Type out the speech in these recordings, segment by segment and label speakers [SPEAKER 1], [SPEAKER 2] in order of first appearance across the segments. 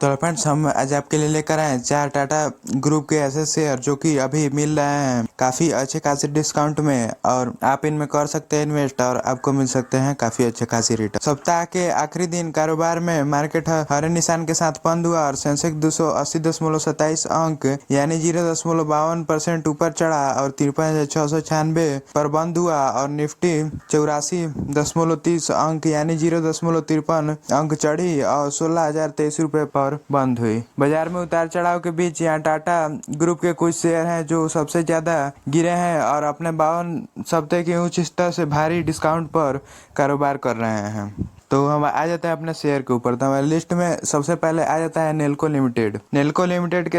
[SPEAKER 1] तो फ्रेंड्स, हम आज आपके लिए लेकर आए 4 टाटा ग्रुप के ऐसे शेयर जो कि अभी मिल रहे हैं काफ़ी अच्छे खासे डिस्काउंट में, और आप इनमें कर सकते हैं इन्वेस्ट और आपको मिल सकते हैं काफ़ी अच्छे खासी रिटर्न। सप्ताह के आखिरी दिन कारोबार में मार्केट हरे निशान के साथ बंद हुआ और सेंसेक्स 280.27 अंक यानी 0.52% ऊपर चढ़ा और 53,696 पर बंद हुआ, और निफ्टी 84.30 अंक यानी 0.53 अंक चढ़ी और 16,023 रुपये पर बंद हुई। बाजार में उतार चढ़ाव के बीच यहाँ टाटा ग्रुप के कुछ शेयर हैं जो सबसे ज्यादा गिरे हैं और अपने 52 सप्ताह के उच्च स्तर से भारी डिस्काउंट पर कारोबार कर रहे हैं। तो हम आ जाते हैं अपने शेयर के ऊपर। तो हमारे लिस्ट में सबसे पहले आ जाता है नेल्को लिमिटेड। नेल्को लिमिटेड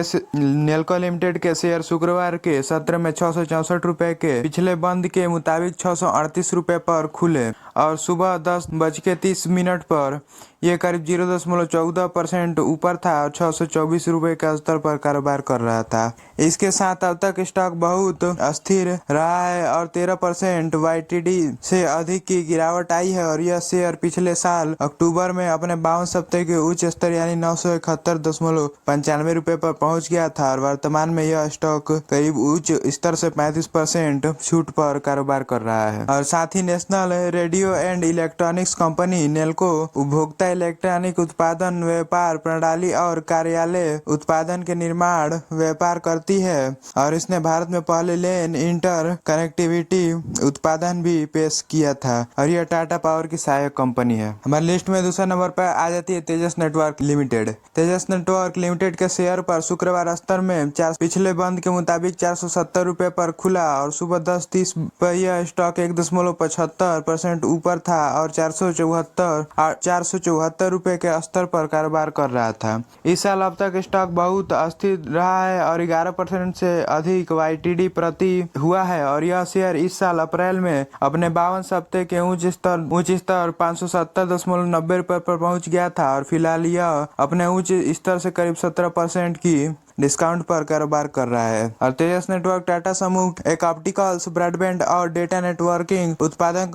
[SPEAKER 1] के शेयर शुक्रवार के सत्र में 664 रुपए के पिछले बंद के मुताबिक 638 रुपए पर खुले और सुबह 10:30 पर यह करीब 0.14% ऊपर था और 624 रुपए के स्तर पर कारोबार कर रहा था। इसके साथ अब तक स्टॉक बहुत अस्थिर रहा है और 13% YTD से अधिक की गिरावट आई है, और यह शेयर पिछले साल अक्टूबर में अपने 52 सप्ताह के उच्च स्तर यानी 971.95 रुपए पर पहुंच गया था, और वर्तमान में यह स्टॉक करीब उच्च स्तर से 35% छूट पर कारोबार कर रहा है। और साथ ही national radio and electronics company Nelco उपभोक्ता इलेक्ट्रॉनिक उत्पादन व्यापार प्रणाली और कार्यालय उत्पादन के निर्माण व्यापार करती है, और इसने भारत में पहले लेन इंटर कनेक्टिविटी उत्पादन भी पेश किया था, और यह टाटा पावर की सहायक कंपनी है। हमारी लिस्ट में दूसरा नंबर पर आ जाती है तेजस नेटवर्क लिमिटेड। तेजस नेटवर्क लिमिटेड के शेयर पर शुक्रवार स्तर में पिछले बंद के मुताबिक 470 रुपए पर खुला और सुबह 10:30 पर यह स्टॉक 1.75% ऊपर था और 474 रुपए के स्तर पर कारोबार कर रहा था। इस साल अब तक स्टॉक बहुत अस्थिर रहा है और 11% से अधिक YTD प्रति हुआ है, और यह शेयर इस साल अप्रैल में अपने 52 सप्ताह के उच्च स्तर 570.90 रुपए पर पहुंच गया था, और फिलहाल यह अपने उच्च स्तर से करीब 17% की डिस्काउंट पर कारोबार कर रहा है। और तेजस नेटवर्क टाटा समूह एक ऑप्टिकल्स ब्रॉडबैंड और डेटा नेटवर्किंग उत्पादन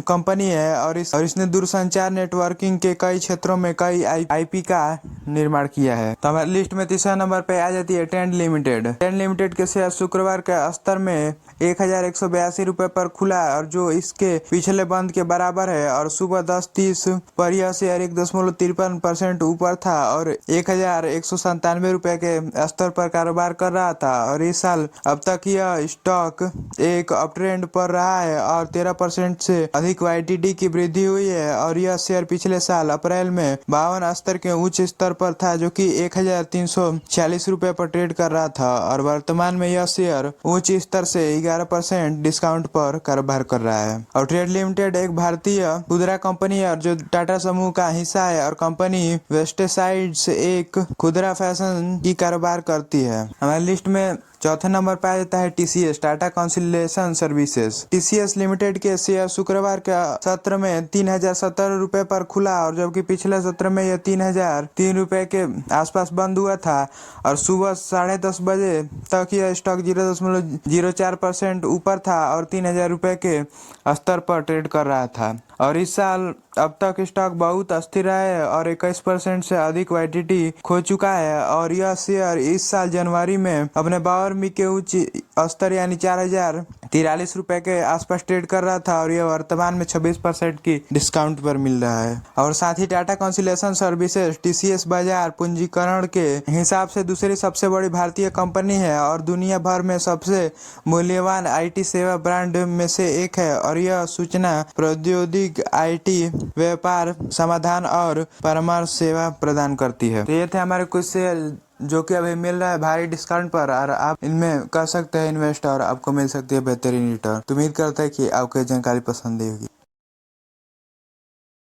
[SPEAKER 1] कंपनी है, और इसने दूरसंचार नेटवर्किंग के कई क्षेत्रों में कई IP का निर्माण किया है। तो हमारे लिस्ट में तीसरा नंबर पे आ जाती है टेंड लिमिटेड के शेयर शुक्रवार के स्तर में 1,182 रुपए पर खुला और जो इसके पिछले बंद के बराबर है, और सुबह 10:30 पर यह शेयर 1.53% ऊपर था और 1,197 रुपए के स्तर पर कारोबार कर रहा था, और इस साल अब तक यह स्टॉक एक अपट्रेंड पर रहा है और 13% से अधिक YTD की वृद्धि हुई है, और यह शेयर पिछले साल अप्रैल में 52 स्तर के उच्च स्तर पर था जो कि 1,346 रुपए पर ट्रेड कर रहा था, और वर्तमान में यह शेयर उच्च स्तर से 11% डिस्काउंट पर कारोबार कर रहा है। और ट्रेड लिमिटेड एक भारतीय खुदरा कंपनी है जो टाटा समूह का हिस्सा है, और कंपनी वेस्टसाइड्स एक खुदरा फैशन की कारोबार करती है। हमारी लिस्ट में चौथे नंबर पर आ जाता है TCS Tata consultation services. TCS limited के शेयर शुक्रवार के सत्र में 3,070 रुपए पर खुला, और जबकि पिछले सत्र में यह 3,003 रुपए के आसपास बंद हुआ था, और सुबह 10:30 बजे तक यह स्टॉक 0.04% ऊपर था और 3,000 रुपए के स्तर पर ट्रेड कर रहा था। और इस साल अब तक स्टॉक बहुत अस्थिर है और 21% से अधिक YTD खो चुका है, और यह शेयर इस साल जनवरी में अपने 52 के उच्च स्तर यानी 4,043 रुपए के आसपास ट्रेड कर रहा था, और यह वर्तमान में 26% की डिस्काउंट पर मिल रहा है। और साथ ही टाटा कंसल्टेशन सर्विसेज TCS बाजार पूंजीकरण के हिसाब से दूसरी सबसे बड़ी भारतीय कंपनी है और दुनिया भर में सबसे मूल्यवान IT सेवा ब्रांड में से एक है, और यह सूचना प्रौद्योगिकी IT व्यापार समाधान और परामर्श सेवा प्रदान करती है। तो ये थे हमारे कुछ शेयर जो कि अभी मिल रहा है भारी डिस्काउंट पर, और आप इनमें कर सकते हैं इन्वेस्ट और आपको मिल सकती है बेहतरीन रिटर्न। तो उम्मीद करते हैं कि आपको जानकारी पसंद आई होगी।